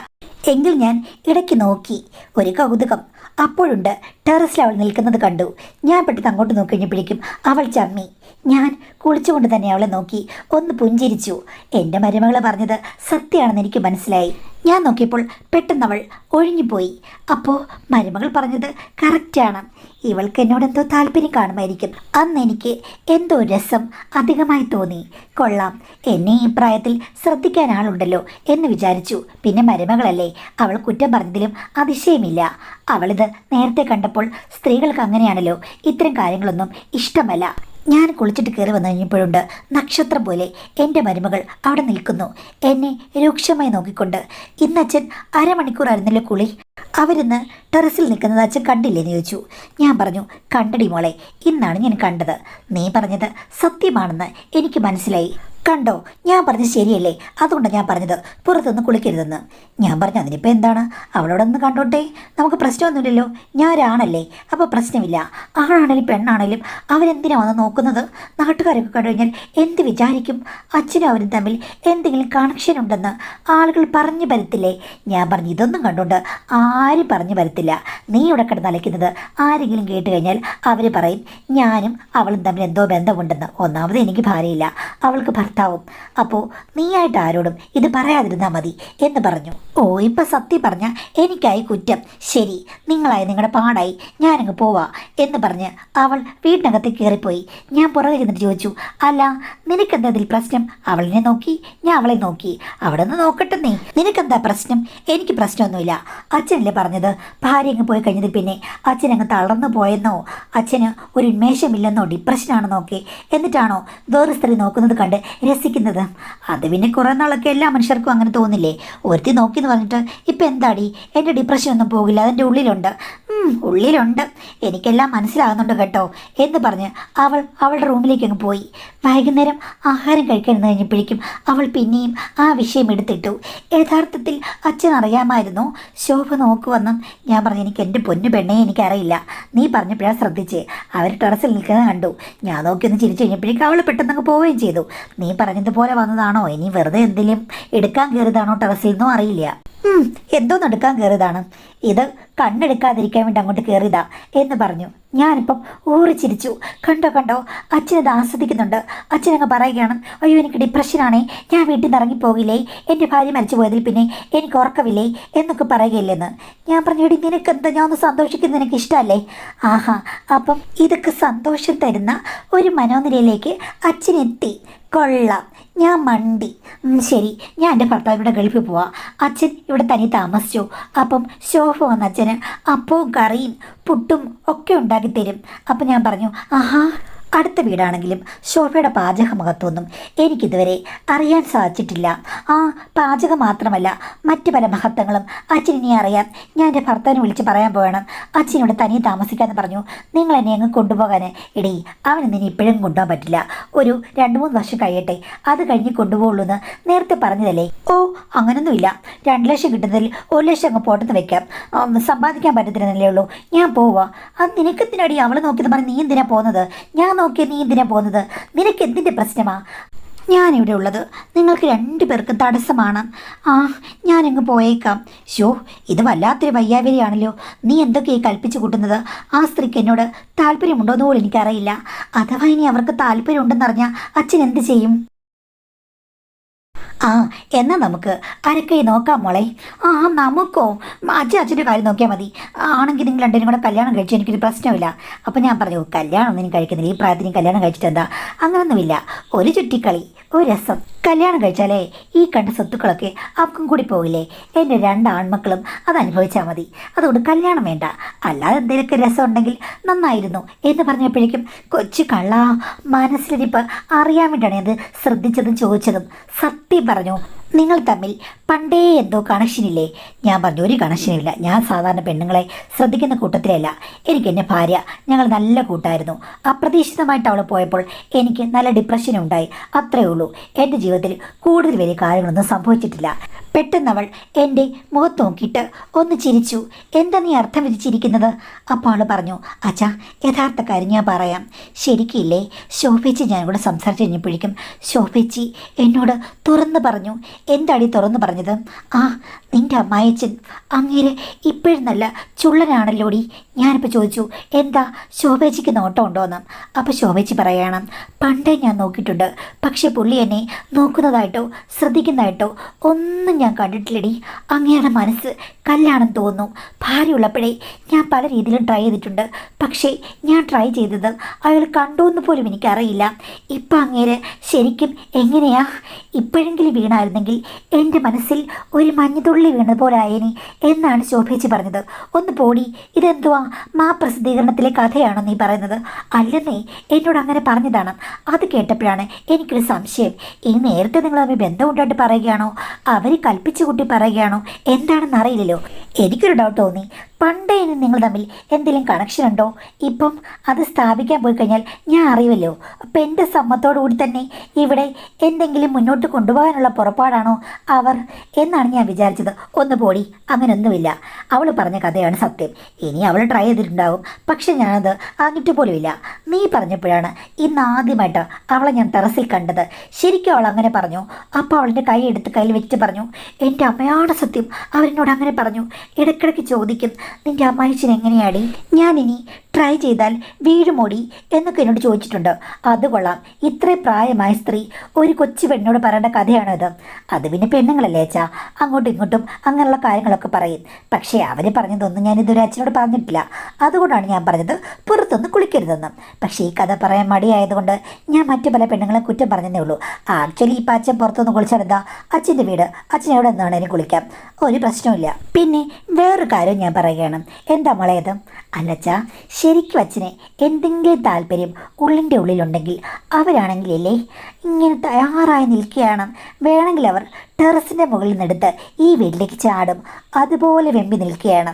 എങ്കിൽ ഞാൻ ഇടയ്ക്ക് നോക്കി. ഒരു കൗതുകം. അപ്പോഴുണ്ട്, ടെറസിൽ അവൾ നിൽക്കുന്നത് കണ്ടു. ഞാൻ പെട്ടെന്ന് അങ്ങോട്ട് നോക്കി കഴിഞ്ഞപ്പോഴേക്കും അവൾ ചമ്മി. ഞാൻ കുളിച്ചുകൊണ്ട് തന്നെ അവളെ നോക്കി ഒന്ന് പുഞ്ചിരിച്ചു. എൻ്റെ മരുമകൾ പറഞ്ഞത് സത്യമാണെന്ന് എനിക്ക് മനസ്സിലായി. ഞാൻ നോക്കിയപ്പോൾ പെട്ടെന്ന് അവൾ ഒഴിഞ്ഞുപോയി. അപ്പോൾ മരുമകൾ പറഞ്ഞത് കറക്റ്റാണ്. ഇവൾക്ക് എന്നോടെന്തോ താല്പര്യം കാണുമായിരിക്കും. അന്ന് എനിക്ക് എന്തോ രസം അധികമായി തോന്നി. കൊള്ളാം, എന്നെ ഈ പ്രായത്തിൽ ശ്രദ്ധിക്കാൻ ആളുണ്ടല്ലോ എന്ന് വിചാരിച്ചു. പിന്നെ മരുമകളല്ലേ, അവൾ കുറ്റം പറഞ്ഞതിലും അതിശയമില്ല. അവളിത് നേരത്തെ കണ്ടപ്പോൾ സ്ത്രീകൾക്ക് അങ്ങനെയാണല്ലോ, ഇത്തരം കാര്യങ്ങളൊന്നും ഇഷ്ടമല്ല. ഞാൻ കുളിച്ചിട്ട് കയറി വന്നു കഴിഞ്ഞപ്പോഴുണ്ട്, നക്ഷത്രം പോലെ എൻ്റെ മരുമകൾ അവിടെ നിൽക്കുന്നു, എന്നെ രൂക്ഷമായി നോക്കിക്കൊണ്ട്. ഇന്നച്ഛൻ അരമണിക്കൂറായിരുന്നല്ലോ കുളി. അവരിന്ന് ടെറസിൽ നിൽക്കുന്നത് അച്ഛൻ കണ്ടില്ലേന്ന് ചോദിച്ചു. ഞാൻ പറഞ്ഞു, കണ്ടടി മോളെ, ഇന്നാണ് ഞാൻ കണ്ടത്. നീ പറഞ്ഞത് സത്യമാണെന്ന് എനിക്ക് മനസ്സിലായി. കണ്ടോ, ഞാൻ പറഞ്ഞത് ശരിയല്ലേ? അതുകൊണ്ടാണ് ഞാൻ പറഞ്ഞത് പുറത്തൊന്ന് കുളിക്കരുതെന്ന്. ഞാൻ പറഞ്ഞു, അതിനിപ്പോൾ എന്താണ്, അവളോടൊന്ന് കണ്ടോട്ടെ, നമുക്ക് പ്രശ്നമൊന്നുമില്ലല്ലോ. ഞാൻ ഒരാണല്ലേ, അപ്പോൾ പ്രശ്നമില്ല. ആണാണേലും പെണ്ണാണേലും അവരെന്തിനാണ് വന്ന് നോക്കുന്നത്? നാട്ടുകാരൊക്കെ കണ്ടു കഴിഞ്ഞാൽ എന്ത് വിചാരിക്കും? അച്ഛനും അവരും തമ്മിൽ എന്തെങ്കിലും കണക്ഷൻ ഉണ്ടെന്ന് ആളുകൾ പറഞ്ഞു വരത്തില്ലേ? ഞാൻ പറഞ്ഞു, ഇതൊന്നും കണ്ടുകൊണ്ട് ആരും പറഞ്ഞു വരത്തില്ല. നീ ഇവിടെ കിടന്ന് അലയ്ക്കുന്നത് ആരെങ്കിലും കേട്ട് കഴിഞ്ഞാൽ അവർ പറയും ഞാനും അവളും തമ്മിൽ എന്തോ ബന്ധമുണ്ടെന്ന്. ഒന്നാമത് എനിക്ക് ഭാര്യയില്ല, അവൾക്ക് ഭർത്താവും. അപ്പോൾ നീയായിട്ട് ആരോടും ഇത് പറയാതിരുന്നാൽ മതി എന്ന് പറഞ്ഞു. ഓ, ഇപ്പം സത്യം പറഞ്ഞാൽ എനിക്കായി കുറ്റം. ശരി, നിങ്ങളായി നിങ്ങളുടെ പാടായി, ഞാനങ്ങ് പോവാ എന്ന് പറഞ്ഞ് അവൾ വീടിനകത്തേക്ക് കയറിപ്പോയി. ഞാൻ പുറകെ ചെന്നിട്ട് ചോദിച്ചു, അല്ല നിനക്കെന്താ ഇതിൽ പ്രശ്നം? അവളിനെ നോക്കി, ഞാൻ അവളെ നോക്കി. അവിടെ നിന്ന് നോക്കട്ടെ, നിനക്കെന്താ പ്രശ്നം? എനിക്ക് പ്രശ്നമൊന്നുമില്ല. അച്ഛനല്ലേ പറഞ്ഞത് ഭാര്യ അങ്ങ് പോയി കഴിഞ്ഞതിൽ പിന്നെ അച്ഛനങ്ങ് തളർന്നു പോയെന്നോ, അച്ഛന് ഒരു ഉന്മേഷമില്ലെന്നോ, ഡിപ്രഷനാണെന്നോ ഒക്കെ. എന്നിട്ടാണോ വേറെ സ്ത്രീ നോക്കുന്നത് കണ്ട് രസിക്കുന്നത്? അത് പിന്നെ കുറേ നാളൊക്കെ എല്ലാ മനുഷ്യർക്കും അങ്ങനെ തോന്നില്ലേ? ഒരുത്തി നോക്കിയെന്ന് പറഞ്ഞിട്ട് ഇപ്പം എന്താടി, എൻ്റെ ഡിപ്രഷൻ ഒന്നും പോകില്ല, അതിൻ്റെ ഉള്ളിലുണ്ട്. ഉള്ളിലുണ്ട്, എനിക്കെല്ലാം മനസ്സിലാകുന്നുണ്ട് കേട്ടോ എന്ന് പറഞ്ഞ് അവൾ അവളുടെ റൂമിലേക്ക് അങ്ങ് പോയി. വൈകുന്നേരം ആഹാരം കഴിക്കാൻ കഴിഞ്ഞപ്പോഴേക്കും അവൾ പിന്നെയും ആ വിഷയം എടുത്തിട്ടു. യഥാർത്ഥത്തിൽ അച്ഛൻ അറിയാമായിരുന്നു ശോഭ നോക്കുവെന്നും. ഞാൻ പറഞ്ഞു, എനിക്ക് എൻ്റെ പൊന്നു പെണ്ണേ എനിക്കറിയില്ല, നീ പറഞ്ഞപ്പോഴാണ് ശ്രദ്ധിച്ചേ. അവർ ടെറസിൽ നിൽക്കുന്നത് കണ്ടു. ഞാൻ നോക്കിയൊന്ന് ചിരിച്ചു കഴിഞ്ഞപ്പോഴേക്കും അവൾ പെട്ടെന്ന് അങ്ങ് പോവുകയും ചെയ്തു. നീ പറഞ്ഞതുപോലെ വന്നതാണോ, ഇനി വെറുതെ എന്തെങ്കിലും എടുക്കാൻ കയറിയതാണോ ടെറസിൽ നിന്നോ അറിയില്ല. എന്തോന്ന് എടുക്കാൻ കയറിയതാണ്, ഇത് കണ്ണെടുക്കാതിരിക്കാൻ വേണ്ടി അങ്ങോട്ട് കയറിയതാ എന്ന് പറഞ്ഞു. ഞാനിപ്പം ഊറിച്ചിരിച്ചു. കണ്ടോ കണ്ടോ, അച്ഛനത് ആസ്വദിക്കുന്നുണ്ട്. അച്ഛനങ്ങ് പറയുകയാണ്, അയ്യോ എനിക്ക് ഡിപ്രഷനാണേ, ഞാൻ വീട്ടിൽ നിന്ന് ഇറങ്ങിപ്പോകില്ലേ, എൻ്റെ ഭാര്യ മരിച്ചു പോയതിൽ പിന്നെ എനിക്ക് ഉറക്കമില്ലേ എന്നൊക്കെ പറയുകയില്ലെന്ന്. ഞാൻ പറഞ്ഞു, എടി നിനക്കെന്താ, ഞാൻ ഒന്ന് സന്തോഷിക്കുന്നത് നിനക്ക് ഇഷ്ടമല്ലേ? ആഹാ, അപ്പം ഇതൊക്കെ സന്തോഷം തരുന്ന ഒരു മനോനിലയിലേക്ക് അച്ഛനെത്തി. കൊള്ളാം. ഞാൻ മണ്ടി. ശരി, ഞാൻ എൻ്റെ ഭർത്താവിയുടെ ഗൾഫിൽ പോവാം. അച്ഛൻ ഇവിടെ തനി താമസിച്ചു. അപ്പം ശോഭ വന്ന അച്ഛന് അപ്പവും കറിയും പുട്ടും ഒക്കെ ഉണ്ടാക്കിത്തരും. അപ്പം ഞാൻ പറഞ്ഞു, ആഹാ, അടുത്ത വീടാണെങ്കിലും ശോഭയുടെ പാചക മഹത്വമൊന്നും എനിക്കിതുവരെ അറിയാൻ സാധിച്ചിട്ടില്ല. ആ പാചകം മാത്രമല്ല, മറ്റു പല മഹത്വങ്ങളും അച്ഛനിനി അറിയാൻ. ഞാൻ എൻ്റെ ഭർത്താവിനെ വിളിച്ച് പറയാൻ പോകണം, അച്ഛനോട് തനിയെ താമസിക്കാമെന്ന് പറഞ്ഞു. നിങ്ങൾ എന്നെ അങ്ങ് കൊണ്ടുപോകാൻ. എടീ, അവനെന്നെ ഇപ്പോഴും കൊണ്ടുപോകാൻ പറ്റില്ല, ഒരു 2-3 വർഷം കഴിയട്ടെ, അത് കഴിഞ്ഞ് കൊണ്ടുപോകുള്ളൂ എന്ന് നേരത്തെ പറഞ്ഞതല്ലേ. ഓ, അങ്ങനൊന്നുമില്ല, 2 ലക്ഷം കിട്ടുന്നതിൽ 1 ലക്ഷം അങ്ങ് പോട്ടെന്ന് വെക്കാം, സമ്പാദിക്കാൻ പറ്റത്തില്ലെന്നല്ലേ ഉള്ളൂ. ഞാൻ പോവാ. അത് നിനക്കെന്തിനടി അവൾ നോക്കിയെന്ന് പറഞ്ഞ് നീ എന്തിനാ പോകുന്നത്? ഞാൻ നോക്കിയ നീ എന്തിനാ പോകുന്നത്? നിനക്ക് എന്തിൻ്റെ പ്രശ്നമാ? ഞാനിവിടെ ഉള്ളത് നിങ്ങൾക്ക് 2 പേർക്കും തടസ്സമാണ്. ആ, ഞാനങ്ങ് പോയേക്കാം. ഷോ, ഇത് വല്ലാത്തൊരു വയ്യാവരിയാണല്ലോ. നീ എന്തൊക്കെയായി കൽപ്പിച്ചു കൂട്ടുന്നത്? ആ സ്ത്രീക്ക് എന്നോട് താല്പര്യമുണ്ടോയെന്ന് പോലും എനിക്കറിയില്ല. അഥവാ ഇനി അവർക്ക് താല്പര്യം ഉണ്ടെന്നറിഞ്ഞാൽ അച്ഛൻ എന്ത് ചെയ്യും? ആ എന്നാൽ നമുക്ക് അരക്കൈ നോക്കാം മോളെ. ആ നമുക്കോ? അച്ഛൻ്റെ കാര്യം നോക്കിയാൽ മതി. ആണെങ്കിൽ നിങ്ങൾ രണ്ടുപേരും കൂടെ കല്യാണം കഴിച്ചു, എനിക്കൊരു പ്രശ്നമില്ല. അപ്പം ഞാൻ പറഞ്ഞു, കല്യാണം ഒന്നും കഴിക്കുന്നില്ല, ഈ പ്രായത്തിന് കല്യാണം കഴിച്ചിട്ട് എന്താ? അങ്ങനൊന്നുമില്ല, ഒരു ചുറ്റിക്കളി, ഒരു രസം. കല്യാണം കഴിച്ചാലേ ഈ കണ്ട സ്വത്തുക്കളൊക്കെ അവർക്കും കൂടി പോകില്ലേ? എൻ്റെ 2 ആൺമക്കളും അത് അനുഭവിച്ചാൽ മതി. അതുകൊണ്ട് കല്യാണം വേണ്ട, അല്ലാതെ എന്തെങ്കിലുമൊക്കെ രസം ഉണ്ടെങ്കിൽ നന്നായിരുന്നു എന്ന് പറഞ്ഞപ്പോഴേക്കും കൊച്ചു കള്ള മനസ്സിലിരിപ്പ് അറിയാൻ വേണ്ടിയാണ് അത് ശ്രദ്ധിച്ചതും ചോദിച്ചതും. സത്യം പറഞ്ഞു, നിങ്ങൾ തമ്മിൽ പണ്ടേ എന്തോ കണക്ഷനില്ലേ? ഞാൻ പറഞ്ഞു, ഒരു കണക്ഷനില്ല. ഞാൻ സാധാരണ പെണ്ണുങ്ങളെ ശ്രദ്ധിക്കുന്ന കൂട്ടത്തിലല്ല. എനിക്ക് എൻ്റെ ഭാര്യ, ഞങ്ങൾ നല്ല കൂട്ടായിരുന്നു. അപ്രതീക്ഷിതമായിട്ട് അവൾ പോയപ്പോൾ എനിക്ക് നല്ല ഡിപ്രഷൻ ഉണ്ടായി, അത്രയേ ഉള്ളൂ. എൻ്റെ ജീവിതത്തിൽ കൂടുതൽ വലിയ കാര്യങ്ങളൊന്നും സംഭവിച്ചിട്ടില്ല. പെട്ടെന്ന് അവൾ എൻ്റെ മുഖത്ത് നോക്കിയിട്ട് ഒന്ന് ചിരിച്ചു. എന്താ നീ അർത്ഥം വിധിച്ചിരിക്കുന്നത്? അപ്പോൾ അവൾ പറഞ്ഞു, അച്ഛാ യഥാർത്ഥ കാര്യം ഞാൻ പറയാം. ശരിക്കില്ലേ, ശോഭേച്ചി ഞാൻ കൂടെ സംസാരിച്ച് കഴിഞ്ഞപ്പോഴേക്കും ശോഭേച്ചി എന്നോട് തുറന്നു പറഞ്ഞു. എന്താടി തുറന്നു പറഞ്ഞത്? ആ നിൻ്റെ അമ്മായച്ചൻ അങ്ങേര് ഇപ്പോഴും നല്ല ചുള്ളനാണല്ലോടി. ഞാനിപ്പോൾ ചോദിച്ചു, എന്താ ശോഭേച്ചിക്ക് നോട്ടം ഉണ്ടോയെന്ന്. അപ്പോൾ ശോഭേച്ചി പറയണം, പണ്ടേ ഞാൻ നോക്കിയിട്ടുണ്ട്, പക്ഷെ പുള്ളി എന്നെ നോക്കുന്നതായിട്ടോ ശ്രദ്ധിക്കുന്നതായിട്ടോ ഒന്നും ഞാൻ കണ്ടിട്ടില്ലടി. അങ്ങയുടെ മനസ്സ് കല്യാണം തോന്നുന്നു. ഭാര്യയുള്ളപ്പോഴേ ഞാൻ പല രീതിയിലും ട്രൈ ചെയ്തിട്ടുണ്ട്, പക്ഷേ ഞാൻ ട്രൈ ചെയ്തത് അയാൾ കണ്ടോന്ന് പോലും എനിക്കറിയില്ല. ഇപ്പം അങ്ങേര് ശരിക്കും എങ്ങനെയാ? ഇപ്പോഴെങ്കിലും വീണായിരുന്നെങ്കിൽ എൻ്റെ മനസ്സിൽ ഒരു മഞ്ഞുതുള്ളി വീണ പോലെ ആയേനി എന്നാണ് ശോഭേച്ചി പറഞ്ഞത്. ഒന്ന് പോടി, ഇതെന്തുവാ പ്രസിദ്ധീകരണത്തിലെ കഥയാണോ നീ പറയുന്നത്? അല്ലെന്നേ, എന്നോട് അങ്ങനെ പറഞ്ഞതാണ്. അത് കേട്ടപ്പോഴാണ് എനിക്കൊരു സംശയം. ഈ നേരത്തെ നിങ്ങൾ തമ്മിൽ ബന്ധമുണ്ടായിട്ട് പറയുകയാണോ, അവർ കൽപ്പിച്ചു കൂട്ടി പറയുകയാണോ എന്താണെന്ന് അറിയില്ലല്ലോ. എനിക്കൊരു ഡൗട്ട് തോന്നി. പണ്ടേ ഇനി നിങ്ങൾ തമ്മിൽ എന്തെങ്കിലും കണക്ഷൻ ഉണ്ടോ? ഇപ്പം അത് സ്ഥാപിക്കാൻ പോയി കഴിഞ്ഞാൽ ഞാൻ അറിയുമല്ലോ. അപ്പം എൻ്റെ സമ്മതത്തോടു കൂടി തന്നെ ഇവിടെ എന്തെങ്കിലും മുന്നോട്ട് കൊണ്ടുപോകാനുള്ള പുറപ്പാടാണോ അവർ എന്നാണ് ഞാൻ വിചാരിച്ചത്. ഒന്ന് പോടി, അങ്ങനെയൊന്നുമില്ല. അവൾ പറഞ്ഞ കഥയാണ് സത്യം. ഇനി അവൾ ട്രൈ ചെയ്തിട്ടുണ്ടാവും, പക്ഷെ ഞാനത് അറിഞ്ഞിട്ട് പോലുമില്ല. നീ പറഞ്ഞപ്പോഴാണ് ഇന്ന് ആദ്യമായിട്ട് അവളെ ഞാൻ ടെറസിൽ കണ്ടത്. ശരിക്കും അവൾ അങ്ങനെ പറഞ്ഞു. അപ്പോൾ അവളുടെ കൈ എടുത്ത് കയ്യിൽ വെച്ചിട്ട് പറഞ്ഞു, എൻ്റെ അമ്മയാണ് സത്യം. അവരെന്നോട് അങ്ങനെ പറഞ്ഞു. ഇടയ്ക്കിടയ്ക്ക് ചോദിക്കും, നിൻ്റെ അമ്മായിച്ചൻ എങ്ങനെയാടി? ഞാനിനി ട്രൈ ചെയ്താൽ വീഴുമോടി എന്നൊക്കെ എന്നോട് ചോദിച്ചിട്ടുണ്ട്. അത് കൊള്ളാം, ഇത്ര പ്രായമായ സ്ത്രീ ഒരു കൊച്ചു പെണ്ണോട് പറയേണ്ട കഥയാണോ ഇത്? അത് പിന്നെ പെണ്ണുങ്ങളല്ലേ അച്ഛാ, അങ്ങോട്ടും ഇങ്ങോട്ടും അങ്ങനെയുള്ള കാര്യങ്ങളൊക്കെ പറയും. പക്ഷേ അവർ പറഞ്ഞതൊന്നും ഞാൻ ഇതുവരെ അച്ഛനോട് പറഞ്ഞിട്ടില്ല. അതുകൊണ്ടാണ് ഞാൻ പറഞ്ഞത് പുറത്തൊന്ന് കുളിക്കരുതെന്ന്. പക്ഷേ ഈ കഥ പറയാൻ മടിയായതുകൊണ്ട് ഞാൻ മറ്റു പല പെണ്ണുങ്ങളെ കുറ്റം പറഞ്ഞതേ ഉള്ളൂ. ആക്ച്വലി ഇപ്പം അച്ഛൻ പുറത്തൊന്ന് കുളിച്ചെടുത്താൽ അച്ഛൻ്റെ വീട്, അച്ഛൻ എവിടെ നിന്നാണേലും കുളിക്കാം, ഒരു പ്രശ്നമില്ല. പിന്നെ വേറൊരു കാര്യം ഞാൻ പറയുകയാണ്. എന്താ മോളേത്? അല്ലച്ചാ, ശരിക്കും അച്ഛനെ എന്തെങ്കിലും താല്പര്യം ഉള്ളിൻ്റെ ഉള്ളിലുണ്ടെങ്കിൽ അവരാണെങ്കിലല്ലേ ഇങ്ങനെ തയ്യാറായി നിൽക്കുകയാണ്. വേണമെങ്കിൽ അവർ ടെറസിൻ്റെ മുകളിൽ നിന്നെടുത്ത് ഈ വീട്ടിലേക്ക് ചാടും. അതുപോലെ വെമ്പി നിൽക്കുകയാണ്.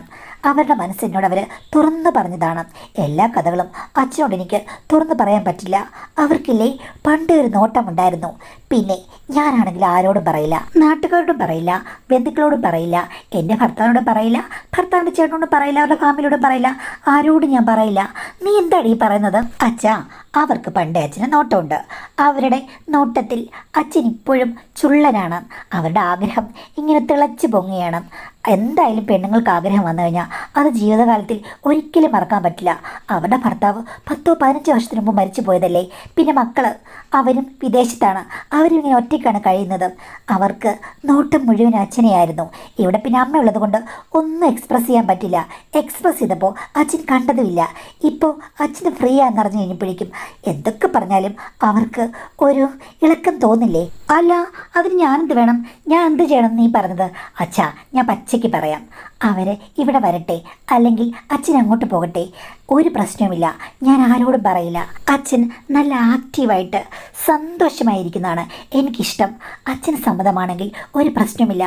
അവരുടെ മനസ്സിനോട് അവർ തുറന്നു പറഞ്ഞതാണ്. എല്ലാ കഥകളും അച്ഛനോട് എനിക്ക് തുറന്നു പറയാൻ പറ്റില്ല. അവർക്കില്ലേ പണ്ടേ ഒരു നോട്ടമുണ്ടായിരുന്നു. പിന്നെ ഞാനാണെങ്കിൽ ആരോടും പറയില്ല, നാട്ടുകാരോടും പറയില്ല, ബന്ധുക്കളോടും പറയില്ല, എൻ്റെ ഭർത്താവിനോടും പറയില്ല, ഭർത്താവിൻ്റെ ചേട്ടനോടും പറയില്ല, അവരുടെ ഫാമിലിയോടും പറയില്ല, ആരോടും ഞാൻ പറയില്ല. നീ എന്താണ് ഈ പറയുന്നത്? അച്ഛാ, അവർക്ക് പണ്ടേ അച്ഛന് നോട്ടമുണ്ട്. അവരുടെ നോട്ടത്തിൽ അച്ഛൻ ഇപ്പോഴും ചുള്ളനാണ്. അവരുടെ ആഗ്രഹം ഇങ്ങനെ തിളച്ചു പൊങ്ങുകയാണ്. എന്തായാലും പെണ്ണുങ്ങൾക്ക് ആഗ്രഹം വന്നു കഴിഞ്ഞാൽ അത് ജീവിതകാലത്തിൽ ഒരിക്കലും മറക്കാൻ പറ്റില്ല. അവരുടെ ഭർത്താവ് 10-15 വർഷത്തിന് മുമ്പ് മരിച്ചു പോയതല്ലേ. പിന്നെ മക്കൾ അവരും വിദേശത്താണ്, അവരും ഇങ്ങനെ ഒറ്റയ്ക്കാണ് കഴിയുന്നത്. അവർക്ക് നോട്ടം മുഴുവൻ അച്ഛനെയായിരുന്നു. ഇവിടെ പിന്നെ അമ്മയുള്ളത് കൊണ്ട് ഒന്നും എക്സ്പ്രസ് ചെയ്യാൻ പറ്റില്ല. എക്സ്പ്രസ് ചെയ്തപ്പോൾ അച്ഛൻ കണ്ടതുമില്ല. ഇപ്പോൾ അച്ഛന് ഫ്രീ ആണെന്ന് അറിഞ്ഞു കഴിഞ്ഞപ്പോഴേക്കും എന്തൊക്കെ പറഞ്ഞാലും അവർക്ക് ഒരു ഇളക്കം തോന്നില്ലേ? അല്ല, അതിന് ഞാനെന്ത് വേണം? ഞാൻ എന്ത് ചെയ്യണം നീ പറഞ്ഞത്? അച്ഛാ, ഞാൻ പച്ചയ്ക്ക് പറയാം. അവർ ഇവിടെ വരട്ടെ, അല്ലെങ്കിൽ അച്ഛൻ അങ്ങോട്ട് പോകട്ടെ, ഒരു പ്രശ്നവുമില്ല. ഞാൻ ആരോടും പറയില്ല. അച്ഛൻ നല്ല ആക്റ്റീവായിട്ട് സന്തോഷമായിരിക്കുന്നതാണ് എനിക്കിഷ്ടം. അച്ഛന് സമ്മതമാണെങ്കിൽ ഒരു പ്രശ്നവുമില്ല.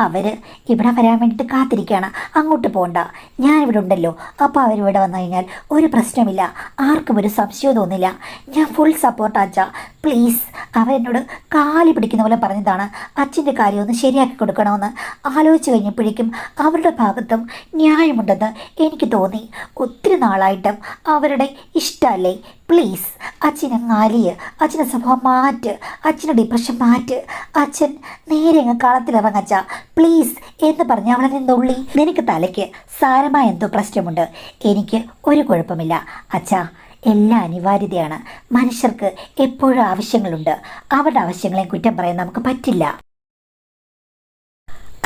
അവർ ഇവിടെ വരാൻ വേണ്ടിയിട്ട് കാത്തിരിക്കുകയാണ്. അങ്ങോട്ട് പോകണ്ട, ഞാനിവിടെ ഉണ്ടല്ലോ. അപ്പോൾ അവരിവിടെ വന്നു കഴിഞ്ഞാൽ ഒരു പ്രശ്നമില്ല, ആർക്കും ഒരു സംശയവും തോന്നില്ല. ഞാൻ ഫുൾ സപ്പോർട്ട് അച്ഛാ, പ്ലീസ്. അവരെന്നോട് കാലി പിടിക്കുന്ന പോലെ പറഞ്ഞതാണ് അച്ഛൻ്റെ കാര്യം ഒന്ന് ശരിയാക്കി കൊടുക്കണമെന്ന്. ആലോചിച്ച് കഴിഞ്ഞപ്പോഴേക്കും അവരുടെ ഭാഗത്തും ന്യായമുണ്ടെന്ന് എനിക്ക് തോന്നി. ഒത്തിരി നാളായിട്ടും അവരുടെ ഇഷ്ടമല്ലേ. പ്ലീസ് അച്ഛനെ നാലിയ്, അച്ഛൻ്റെ സ്വഭാവം മാറ്റ്, അച്ഛൻ്റെ ഡിപ്രഷൻ മാറ്റ്. അച്ഛൻ നേരെ അങ്ങ് കളത്തിലിറങ്ങച്ച പ്ലീസ് എന്ന് പറഞ്ഞ് അവളെ നിന്നുള്ളി. നിനക്ക് തലയ്ക്ക് സാരമായ എന്തോ പ്രശ്നമുണ്ട്, എനിക്ക് ഒരു കുഴപ്പമില്ല അച്ഛാ. എല്ലാം അനിവാര്യതയാണ്. മനുഷ്യർക്ക് എപ്പോഴും ആവശ്യങ്ങളുണ്ട്. അവരുടെ ആവശ്യങ്ങളെ കുറ്റം പറയാൻ നമുക്ക് പറ്റില്ല.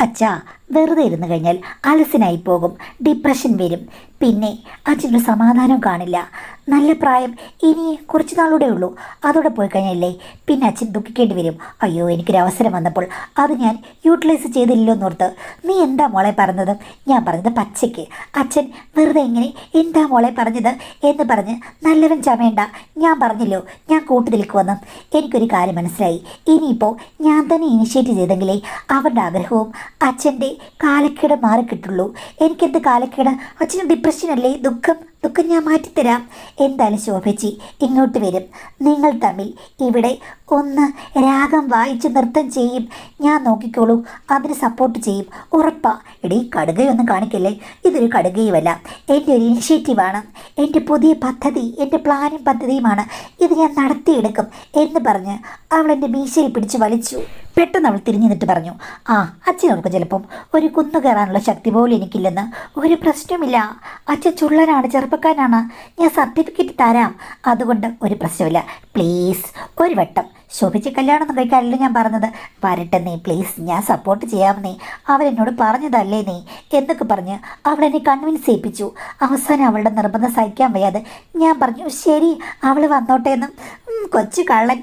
അച്ഛാ, വെറുതെ ഇരുന്ന് കഴിഞ്ഞാൽ അലസനായി പോകും, ഡിപ്രഷൻ വരും, പിന്നെ അച്ഛനൊരു സമാധാനം കാണില്ല. നല്ല പ്രായം ഇനി കുറച്ച് നാളൂടെ ഉള്ളൂ, അതോടെ പോയി കഴിഞ്ഞല്ലേ പിന്നെ അച്ഛൻ ദുഃഖിക്കേണ്ടി വരും. അയ്യോ, എനിക്കൊരു അവസരം വന്നപ്പോൾ അത് ഞാൻ യൂട്ടിലൈസ് ചെയ്തില്ലല്ലോ എന്നോർത്ത്. നീ എന്താ മോളെ പറഞ്ഞത്? ഞാൻ പറഞ്ഞത് പച്ചയ്ക്ക്. അച്ഛൻ വെറുതെ ഇങ്ങനെ എന്താ മോളെ പറഞ്ഞത് എന്ന് പറഞ്ഞ് നല്ലവൻ ചമയണ്ട. ഞാൻ പറഞ്ഞല്ലോ, ഞാൻ കൂട്ടു നിൽക്കുമെന്ന്. എനിക്കൊരു കാര്യം മനസ്സിലായി. ഇനിയിപ്പോൾ ഞാൻ തന്നെ ഇനിഷ്യേറ്റ് ചെയ്തെങ്കിലേ അവരുടെ ആഗ്രഹവും അച്ഛൻ്റെ കാലക്കേട് മാറിക്കിട്ടുള്ളൂ. എനിക്കെന്ത് കാലക്കേട്? അച്ഛന് ഡിപ്രഷനല്ലേ, ദുഃഖം ഞാൻ മാറ്റിത്തരാം. എന്തായാലും ശോഭച്ചി ഇങ്ങോട്ട് വരും. നിങ്ങൾ തമ്മിൽ ഇവിടെ ഒന്ന് രാഗം വായിച്ച് നൃത്തം ചെയ്യും. ഞാൻ നോക്കിക്കോളൂ, അതിന് സപ്പോർട്ട് ചെയ്യും, ഉറപ്പാ. എടീ, കടുകയൊന്നും കാണിക്കല്ലേ, ഇതൊരു കടുകയുമല്ല, എൻ്റെ ഒരു ഇനിഷ്യേറ്റീവാണ്, എൻ്റെ പുതിയ പദ്ധതി, എൻ്റെ പ്ലാനും പദ്ധതിയുമാണ്. ഇത് ഞാൻ നടത്തിയെടുക്കും എന്ന് പറഞ്ഞ് അവൾ എൻ്റെ മീശയിൽ പിടിച്ച് വലിച്ചു. പെട്ടെന്ന് അവൾ തിരിഞ്ഞു നിന്നിട്ട് പറഞ്ഞു, ആ, അച്ഛനോർക്ക് ചിലപ്പം ഒരു കുന്നു കയറാനുള്ള ശക്തി പോലും എനിക്കില്ലെന്ന്. ഒരു പ്രശ്നമില്ല, അച്ഛൻ ചുള്ളനാണ്, ചെറുപ്പക്കാരനാണ്, ഞാൻ സർട്ടിഫിക്കറ്റ് തരാം, അതുകൊണ്ട് ഒരു പ്രശ്നമില്ല. പ്ലീസ് ഒരു വട്ടം ശോഭിച്ച് കല്യാണമൊന്നും കഴിക്കാനല്ലോ ഞാൻ പറഞ്ഞത്. വരട്ടെ നീ, പ്ലീസ്, ഞാൻ സപ്പോർട്ട് ചെയ്യാമെന്നേ, അവരെന്നോട് പറഞ്ഞതല്ലേ നീ എന്നൊക്കെ പറഞ്ഞ് അവളെന്നെ കൺവിൻസ് ചെയ്യിപ്പിച്ചു. അവസാനം അവളുടെ നിർബന്ധം സഹിക്കാൻ വയ്യാതെ ഞാൻ പറഞ്ഞു, ശരി അവൾ വന്നോട്ടെ എന്ന്. കൊച്ചു കള്ളൻ,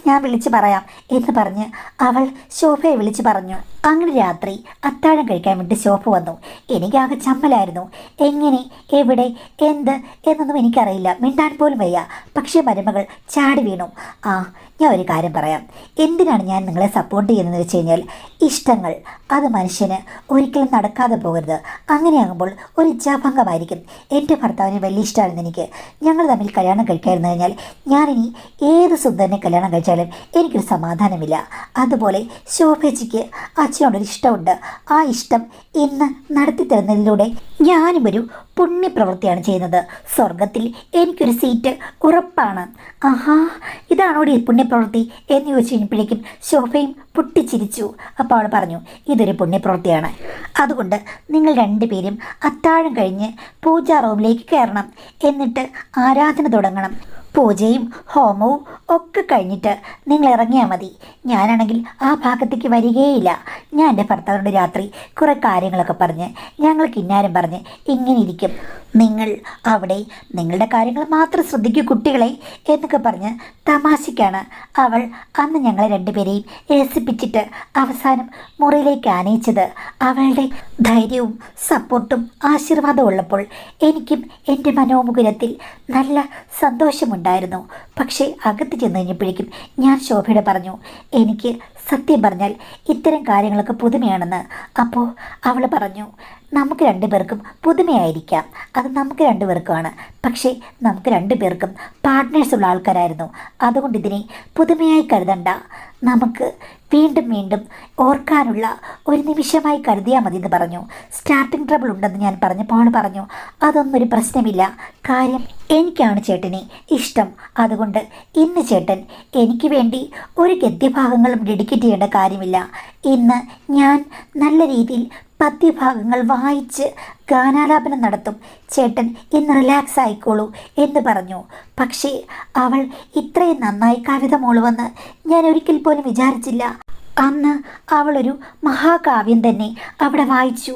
ഞാൻ വിളിച്ചു പറയാം എന്ന് പറഞ്ഞ് അവൾ ശോഭയെ വിളിച്ചു പറഞ്ഞു. അങ്ങനെ രാത്രി അത്താഴം കഴിക്കാൻ വേണ്ടി ശോഭ വന്നു. എനിക്കാകെ ചമ്മലായിരുന്നു. എങ്ങനെ, എവിടെ, എന്ത് എന്നൊന്നും എനിക്കറിയില്ല, മിണ്ടാൻ പോലും വയ്യ. പക്ഷേ മരുമകൾ ചാടി വീണു. ആ, ഞാൻ ഒരു കാര്യം പറയാം. എന്തിനാണ് ഞാൻ നിങ്ങളെ സപ്പോർട്ട് ചെയ്യുന്നതെന്ന് വെച്ച് കഴിഞ്ഞാൽ, ഇഷ്ടങ്ങൾ അത് മനുഷ്യന് ഒരിക്കലും നടക്കാതെ പോകരുത്. അങ്ങനെയാകുമ്പോൾ ഒരു ഇച്ഛാഭംഗമായിരിക്കും. എൻ്റെ ഭർത്താവിന് വലിയ ഇഷ്ടമായിരുന്നു എനിക്ക്. ഞങ്ങൾ തമ്മിൽ കല്യാണം കഴിക്കാതിരുന്നു കഴിഞ്ഞാൽ ഞാനിനി ഏത് സുന്ദരനെ കല്യാണം കഴിച്ചാലും എനിക്കൊരു സമാധാനമില്ല. അതുപോലെ ശോഭേച്ചിക്ക് അച്ഛനോടൊരു ഇഷ്ടമുണ്ട്. ആ ഇഷ്ടം ഇന്ന് നടത്തി തരുന്നതിലൂടെ ഞാനും ഒരു പുണ്യപ്രവൃത്തിയാണ് ചെയ്യുന്നത്. സ്വർഗത്തിൽ എനിക്കൊരു സീറ്റ് ഉറപ്പാണ്. ആഹാ, ഇതാണോടി പുണ്യപ്രവൃത്തി എന്ന് ചോദിച്ചു കഴിഞ്ഞപ്പോഴേക്കും ശോഭയും പൊട്ടിച്ചിരിച്ചു. അപ്പോൾ അവൾ പറഞ്ഞു, ഇതൊരു പുണ്യപ്രവൃത്തിയാണ്. അതുകൊണ്ട് നിങ്ങൾ രണ്ടുപേരും അത്താഴം കഴിഞ്ഞ് പൂജാ റൂമിലേക്ക് കയറണം. എന്നിട്ട് ആരാധന തുടങ്ങണം. പൂജയും ഹോമവും ഒക്കെ കഴിഞ്ഞിട്ട് നിങ്ങൾ ഇറങ്ങിയാൽ മതി. ഞാനാണെങ്കിൽ ആ ഭാഗത്തേക്ക് വരികയില്ല. ഞാൻ എൻ്റെ ഭർത്താവിനോട് രാത്രി കുറേ കാര്യങ്ങളൊക്കെ പറഞ്ഞ് ഞങ്ങൾ കിന്നാരം പറഞ്ഞ് ഇങ്ങനെ ഇരിക്കും. നിങ്ങൾ അവിടെ നിങ്ങളുടെ കാര്യങ്ങൾ മാത്രം ശ്രദ്ധിക്കൂ കുട്ടികളെ എന്നൊക്കെ പറഞ്ഞ് തമാശയ്ക്കാണ് അവൾ അന്ന് ഞങ്ങളെ രണ്ടുപേരെയും രസിപ്പിച്ചിട്ട് അവസാനം മുറിയിലേക്ക് ആനയിച്ചത്. അവളുടെ ധൈര്യവും സപ്പോർട്ടും ആശീർവാദവും ഉള്ളപ്പോൾ എനിക്കും എൻ്റെ മനോമുകുരത്തിൽ നല്ല സന്തോഷമുണ്ടായിരുന്നു. പക്ഷേ അകത്ത് ചെന്ന് കഴിഞ്ഞപ്പോഴേക്കും ഞാൻ ശോഭയോട് പറഞ്ഞു, എനിക്ക് സത്യം പറഞ്ഞാൽ ഇത്തരം കാര്യങ്ങളൊക്കെ പുതുമയാണെന്ന്. അപ്പോൾ അവൾ പറഞ്ഞു, നമുക്ക് രണ്ടുപേർക്കും പുതുമയായിരിക്കാം, അത് നമുക്ക് രണ്ടുപേർക്കുമാണ്. പക്ഷേ നമുക്ക് രണ്ടുപേർക്കും പാർട്ട്നേഴ്സുള്ള ആൾക്കാരായിരുന്നു. അതുകൊണ്ട് ഇതിനെ പുതുമയായി കരുതണ്ട, നമുക്ക് വീണ്ടും വീണ്ടും ഓർക്കാനുള്ള ഒരു നിമിഷമായി കരുതിയാൽ മതി എന്ന് പറഞ്ഞു. സ്റ്റാർട്ടിങ് ട്രബിൾ ഉണ്ടെന്ന് ഞാൻ പറഞ്ഞപ്പോൾ അവൾ പറഞ്ഞു, അതൊന്നും ഒരു പ്രശ്നമില്ല, കാര്യം എനിക്കാണ് ചേട്ടനെ ഇഷ്ടം. അതുകൊണ്ട് ഇന്ന് ചേട്ടൻ എനിക്ക് വേണ്ടി ഒരു ഗദ്യഭാഗങ്ങളും ഡെഡിക്കേറ്റ് ചെയ്യേണ്ട കാര്യമില്ല. ഇന്ന് ഞാൻ നല്ല രീതിയിൽ പദ്യഭാഗങ്ങൾ വായിച്ച് ഗാനാലാപനം നടത്തും. ചേട്ടൻ ഇന്ന് റിലാക്സ് ആയിക്കോളൂ എന്ന് പറഞ്ഞു. പക്ഷേ അവൾ ഇത്രയും നന്നായി കവിത മോളുവെന്ന് ഞാൻ ഒരിക്കൽ പോലും വിചാരിച്ചില്ല. അന്ന് അവളൊരു മഹാകാവ്യം തന്നെ അവിടെ വായിച്ചു.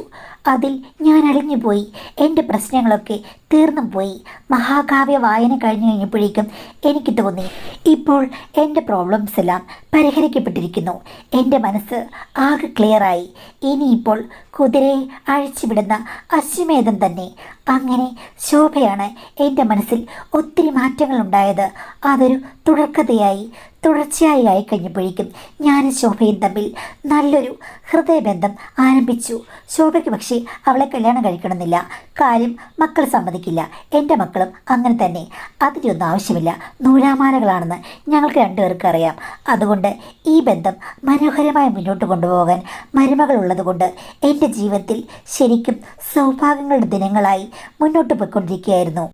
അതിൽ ഞാൻ അലിഞ്ഞുപോയി. എൻ്റെ പ്രശ്നങ്ങളൊക്കെ തീർന്നും പോയി. മഹാകാവ്യ വായന കഴിഞ്ഞു കഴിഞ്ഞപ്പോഴേക്കും എനിക്ക് തോന്നി, ഇപ്പോൾ എൻ്റെ പ്രോബ്ലംസ് എല്ലാം പരിഹരിക്കപ്പെട്ടിരിക്കുന്നു. എൻ്റെ മനസ്സ് ആകെ ക്ലിയറായി. ഇനിയിപ്പോൾ കുതിരയെ അഴിച്ചുവിടുന്ന അശ്വമേധം തന്നെ. അങ്ങനെ ശോഭയാണ് എൻ്റെ മനസ്സിൽ ഒത്തിരി മാറ്റങ്ങളുണ്ടായത്. അതൊരു തുടർച്ചയായി ആയിക്കഴിഞ്ഞപ്പോഴേക്കും ഞാനും ശോഭയും തമ്മിൽ നല്ലൊരു ഹൃദയബന്ധം ആരംഭിച്ചു. ശോഭയ്ക്ക് പക്ഷേ അവളെ കല്യാണം കഴിക്കണമെന്നില്ല. കാര്യം മക്കൾ സമ്മതിക്കില്ല. എൻ്റെ മക്കളും അങ്ങനെ തന്നെ. അതിൻ്റെ ഒന്നും ആവശ്യമില്ല, നൂലാമാലകളാണെന്ന് ഞങ്ങൾക്ക് രണ്ടുപേർക്കും അറിയാം. അതുകൊണ്ട് ഈ ബന്ധം മനോഹരമായി മുന്നോട്ട് കൊണ്ടുപോകാൻ മരുമകൾ ഉള്ളതുകൊണ്ട് എൻ്റെ ജീവിതത്തിൽ ശരിക്കും സൗഭാഗ്യങ്ങളുടെ ദിനങ്ങളായി മുന്നോട്ട് പോയിക്കൊണ്ടിരിക്കുകയായിരുന്നു.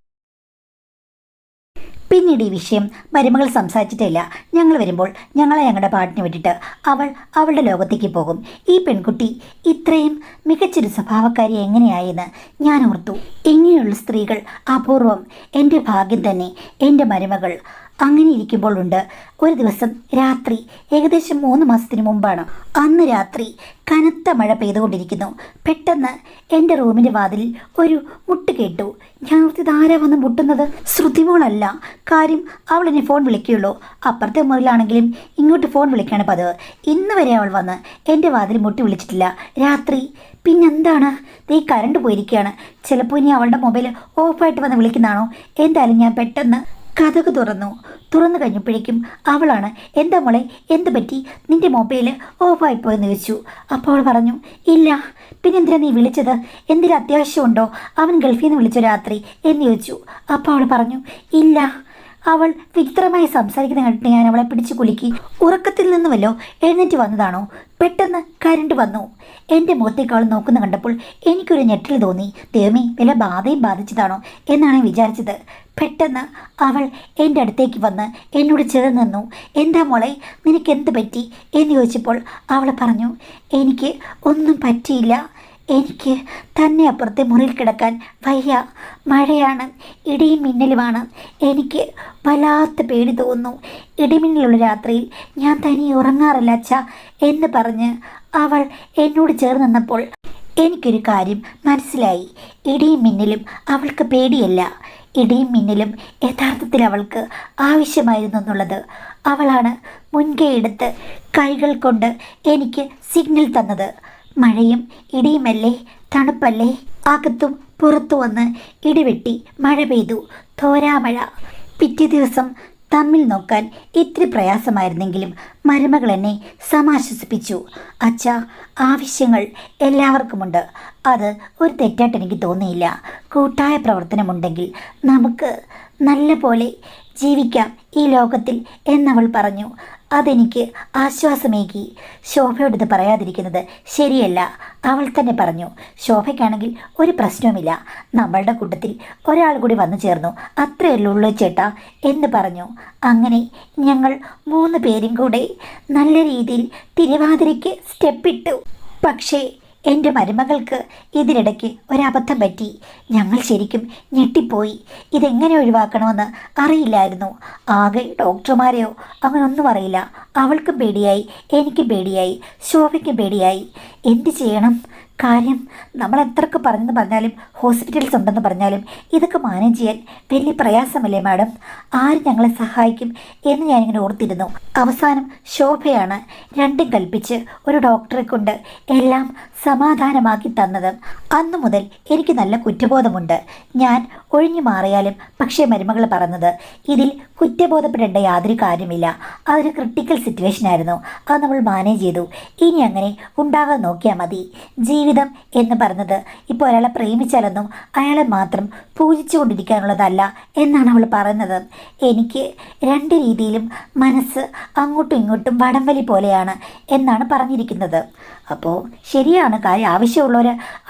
പിന്നീട് ഈ വിഷയം മരുമകൾ സംസാരിച്ചിട്ടില്ല. ഞങ്ങൾ വരുമ്പോൾ ഞങ്ങളുടെ പാട്ടിന് വിട്ടിട്ട് അവൾ അവളുടെ ലോകത്തേക്ക് പോകും. ഈ പെൺകുട്ടി ഇത്രയും മികച്ചൊരു സ്വഭാവക്കാരി എങ്ങനെയായെന്ന് ഞാൻ ഓർത്തു. ഇങ്ങനെയുള്ള സ്ത്രീകൾ അപൂർവം. എൻ്റെ ഭാഗ്യം തന്നെ എൻ്റെ മരുമകൾ അങ്ങനെ ഇരിക്കുമ്പോഴുണ്ട് ഒരു ദിവസം രാത്രി, ഏകദേശം 3 മാസത്തിന് മുമ്പാണ്. അന്ന് രാത്രി കനത്ത മഴ പെയ്തുകൊണ്ടിരിക്കുന്നു. പെട്ടെന്ന് എൻ്റെ റൂമിൻ്റെ വാതിലിൽ ഒരു മുട്ട് കേട്ടു. ഞാൻ ഓർത്ത് ഇതാരാ വന്ന് മുട്ടുന്നത്? ശ്രുതിമോളല്ല. കാര്യം അവൾ എന്നെ ഫോൺ വിളിക്കുകയുള്ളൂ. അപ്പുറത്തെ മുറിയിലാണെങ്കിലും ഇങ്ങോട്ട് ഫോൺ വിളിക്കുകയാണ് പതിവ്. ഇന്ന് വരെ അവൾ വന്ന് എൻ്റെ വാതിൽ മുട്ടി വിളിച്ചിട്ടില്ല. രാത്രി പിന്നെന്താണ്? ഈ കറണ്ട് പോയിരിക്കുകയാണ്. ചിലപ്പോൾ ഇനി അവളുടെ മൊബൈൽ ഓഫായിട്ട് വന്ന് വിളിക്കുന്നതാണോ? എന്തായാലും ഞാൻ പെട്ടെന്ന് കതക് തുറന്നു കഴിഞ്ഞപ്പോഴേക്കും അവളാണ്. എന്താ മോളെ, എന്ത് പറ്റി? നിൻ്റെ മൊബൈൽ ഓഫായിപ്പോയെന്ന് ചോദിച്ചു. അപ്പോൾ അവൾ പറഞ്ഞു, ഇല്ല. പിന്നെ എന്തിനാ നീ വിളിച്ചത്? എന്തെങ്കിലും അത്യാവശ്യമുണ്ടോ? അവൻ ഗൾഫിൽ നിന്ന് വിളിച്ചു രാത്രി എന്ന് ചോദിച്ചു. അപ്പോൾ അവൾ പറഞ്ഞു, ഇല്ല. അവൾ വിചിത്രമായി സംസാരിക്കുന്ന കണ്ടിട്ട് ഞാൻ അവളെ പിടിച്ചു കുലുക്കി. ഉറക്കത്തിൽ നിന്നുമല്ലോ എഴുന്നേറ്റ് വന്നതാണോ? പെട്ടെന്ന് കരണ്ട് വന്നു. എൻ്റെ മുഖത്തേക്ക് അവൾ നോക്കുന്ന കണ്ടപ്പോൾ എനിക്കൊരു ഞെട്ടൽ തോന്നി. ദൈവമേ, വല്ല ബാധയും ബാധിച്ചതാണോ എന്നാണ് വിചാരിച്ചത്. പെട്ടെന്ന് അവൾ എൻ്റെ അടുത്തേക്ക് വന്ന് എന്നോട് ചേർന്ന് നിന്നു. എന്താ മോളെ, നിനക്ക് എന്ത് പറ്റി എന്ന് ചോദിച്ചപ്പോൾ അവൾ പറഞ്ഞു, എനിക്ക് ഒന്നും പറ്റിയില്ല. എനിക്ക് തന്നെ അപ്പുറത്തെ മുറിയിൽ കിടക്കാൻ വയ്യ. മഴയാണ്, ഇടിയും മിന്നലുമാണ്. എനിക്ക് വല്ലാത്ത പേടി തോന്നുന്നു. ഇടിമിന്നലുള്ള രാത്രിയിൽ ഞാൻ തനിയെ ഉറങ്ങാറില്ല അച്ഛാ എന്ന് പറഞ്ഞ് അവൾ എന്നോട് ചേർന്ന് നിന്നപ്പോൾ എനിക്കൊരു കാര്യം മനസ്സിലായി. ഇടിയും മിന്നലും അവൾക്ക് പേടിയല്ല. ഇടിയും മിന്നലും യഥാർത്ഥത്തിൽ അവൾക്ക് ആവശ്യമായിരുന്നു എന്നുള്ളത്. അവളാണ് മുൻകൈ എടുത്ത് കൈകൾ കൊണ്ട് എനിക്ക് സിഗ്നൽ തന്നത്. മഴയും ഇടിയുമല്ലേ, തണുപ്പല്ലേ. അകത്തും പുറത്തു വന്ന് ഇടിവെട്ടി മഴ പെയ്തു. തോരാമഴ. പിറ്റേ ദിവസം തമ്മിൽ നോക്കാൻ ഇത്തിരി പ്രയാസമായിരുന്നെങ്കിലും മരുമകൾ എന്നെ സമാശ്വസിപ്പിച്ചു. അച്ഛാ, ആവശ്യങ്ങൾ എല്ലാവർക്കുമുണ്ട്. അത് ഒരു തെറ്റായിട്ട് എനിക്ക് തോന്നിയില്ല. കൂട്ടായ പ്രവർത്തനമുണ്ടെങ്കിൽ നമുക്ക് നല്ല പോലെ ജീവിക്കാം ഈ ലോകത്തിൽ എന്നവൾ പറഞ്ഞു. അതെനിക്ക് ആശ്വാസമേകി. ശോഭയോടിത് പറയാതിരിക്കുന്നത് ശരിയല്ല. അവൾ തന്നെ പറഞ്ഞു, ശോഭയ്ക്കാണെങ്കിൽ ഒരു പ്രശ്നവുമില്ല. നമ്മളുടെ കൂട്ടത്തിൽ ഒരാൾ കൂടി വന്നു ചേർന്നു, അത്രയല്ലേ ഉള്ളൂ ചേട്ടാ എന്ന് പറഞ്ഞു. അങ്ങനെ ഞങ്ങൾ 3 പേരും കൂടെ നല്ല രീതിയിൽ തിരുവാതിരയ്ക്ക് സ്റ്റെപ്പിട്ടു. പക്ഷേ എൻ്റെ മരുമകൾക്ക് ഇതിനിടയ്ക്ക് ഒരബദ്ധം പറ്റി. ഞങ്ങൾ ശരിക്കും ഞെട്ടിപ്പോയി. ഇതെങ്ങനെ ഒഴിവാക്കണമെന്ന് അറിയില്ലായിരുന്നു. ആകെ ഡോക്ടർമാരെയോ അങ്ങനൊന്നും അറിയില്ല. അവൾക്കും പേടിയായി, എനിക്കും പേടിയായി, ശോഭയ്ക്കും പേടിയായി. എന്ത് ചെയ്യണം? കാര്യം നമ്മൾ എത്രയൊക്കെ പറഞ്ഞാലും ഹോസ്പിറ്റൽസ് ഉണ്ടെന്ന് പറഞ്ഞാലും ഇതൊക്കെ മാനേജ് ചെയ്യാൻ വലിയ പ്രയാസമല്ലേ മാഡം? ആര് ഞങ്ങളെ സഹായിക്കും എന്ന് ഞാനിങ്ങനെ ഓർത്തിരുന്നു. അവസാനം ശോഭയാണ് രണ്ടും കൽപ്പിച്ച് ഒരു ഡോക്ടറെ കൊണ്ട് എല്ലാം സമാധാനമാക്കി തന്നത്. അന്നു മുതൽ എനിക്ക് നല്ല കുറ്റബോധമുണ്ട്. ഞാൻ ഒഴിഞ്ഞു മാറിയാലും പക്ഷേ മരുമകൾ പറഞ്ഞത് ഇതിൽ കുറ്റബോധപ്പെടേണ്ട യാതൊരു കാര്യമില്ല. അതൊരു ക്രിട്ടിക്കൽ സിറ്റുവേഷൻ ആയിരുന്നു. അത് നമ്മൾ മാനേജ് ചെയ്തു. ഇനി അങ്ങനെ ഉണ്ടാകാൻ നോക്കിയാൽ മതി. ജീവിതം എന്ന് പറഞ്ഞത് ഇപ്പോൾ ഒരാളെ പ്രേമിച്ചാലൊന്നും അയാളെ മാത്രം പൂജിച്ചു കൊണ്ടിരിക്കാനുള്ളതല്ല എന്നാണ് അവൾ പറയുന്നത്. എനിക്ക് 2 രീതിയിലും മനസ്സ് അങ്ങോട്ടും ഇങ്ങോട്ടും വടംവലി പോലെയാണ് എന്നാണ് പറഞ്ഞിരിക്കുന്നത്. അപ്പോൾ ശരിയാണ്, കാര്യം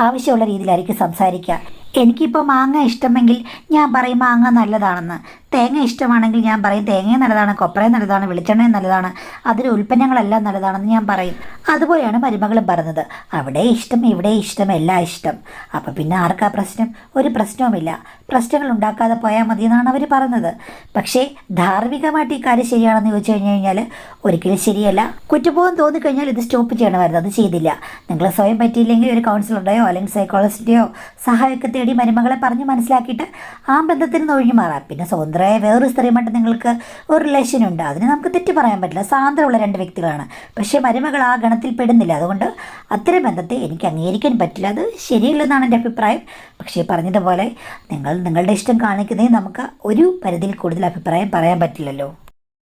ആവശ്യമുള്ള രീതിയിലായിരിക്കും സംസാരിക്കുക. എനിക്കിപ്പോൾ മാങ്ങ ഇഷ്ടമെങ്കിൽ ഞാൻ പറയും മാങ്ങ നല്ലതാണെന്ന്. തേങ്ങ ഇഷ്ടമാണെങ്കിൽ ഞാൻ പറയും തേങ്ങയും നല്ലതാണ്, കൊപ്രയും നല്ലതാണ്, വെളിച്ചെണ്ണയും നല്ലതാണ്, അതിലെ ഉൽപ്പന്നങ്ങളെല്ലാം നല്ലതാണെന്ന് ഞാൻ പറയും. അതുപോലെയാണ് മരുമകളും പറഞ്ഞത്. അവിടെ ഇഷ്ടം, ഇവിടെ ഇഷ്ടം, എല്ലാം ഇഷ്ടം. അപ്പോൾ പിന്നെ ആർക്കാ പ്രശ്നം? ഒരു പ്രശ്നവുമില്ല. പ്രശ്നങ്ങൾ ഉണ്ടാക്കാതെ പോയാൽ മതി എന്നാണ് അവർ പറഞ്ഞത്. പക്ഷേ ധാർമ്മികമായിട്ട് ഈ കാര്യം ശരിയാണെന്ന് ചോദിച്ചു കഴിഞ്ഞാൽ ഒരിക്കലും ശരിയല്ല. കുറ്റബോധം തോന്നിക്കഴിഞ്ഞാൽ ഇത് സ്റ്റോപ്പ് ചെയ്യണമായിരുന്നു. അത് ചെയ്തില്ല. നിങ്ങൾ സ്വയം പറ്റിയില്ലെങ്കിൽ ഒരു കൗൺസിലറുടെയോ അല്ലെങ്കിൽ സൈക്കോളജിസ്റ്റിൻ്റെയോ സഹായമൊക്കെ തേടി മരുമകളെ പറഞ്ഞ് മനസ്സിലാക്കിയിട്ട് ആ ബന്ധത്തിൽ നിന്ന് ഒഴിഞ്ഞു മാറാം. പിന്നെ സ്വതന്ത്രമായ വേറൊരു സ്ത്രീയുമായിട്ട് നിങ്ങൾക്ക് ഒരു റിലേഷൻ ഉണ്ട്, അതിന് നമുക്ക് തെറ്റ് പറയാൻ പറ്റില്ല. സ്വാതന്ത്ര്യമുള്ള 2 വ്യക്തികളാണ്. പക്ഷേ മരുമകൾ ആ ഗണത്തിൽ പെടുന്നില്ല. അതുകൊണ്ട് അത്തരം ബന്ധത്തെ എനിക്ക് അംഗീകരിക്കാൻ പറ്റില്ല. അത് ശരിയല്ലെന്നാണ് എൻ്റെ അഭിപ്രായം. പക്ഷേ പറഞ്ഞതുപോലെ നിങ്ങളുടെ ഇഷ്ടം കാണിക്കുന്നതിന് നമുക്ക് ഒരു പരിധിയിൽ കൂടുതൽ അഭിപ്രായം പറയാൻ പറ്റില്ലല്ലോ.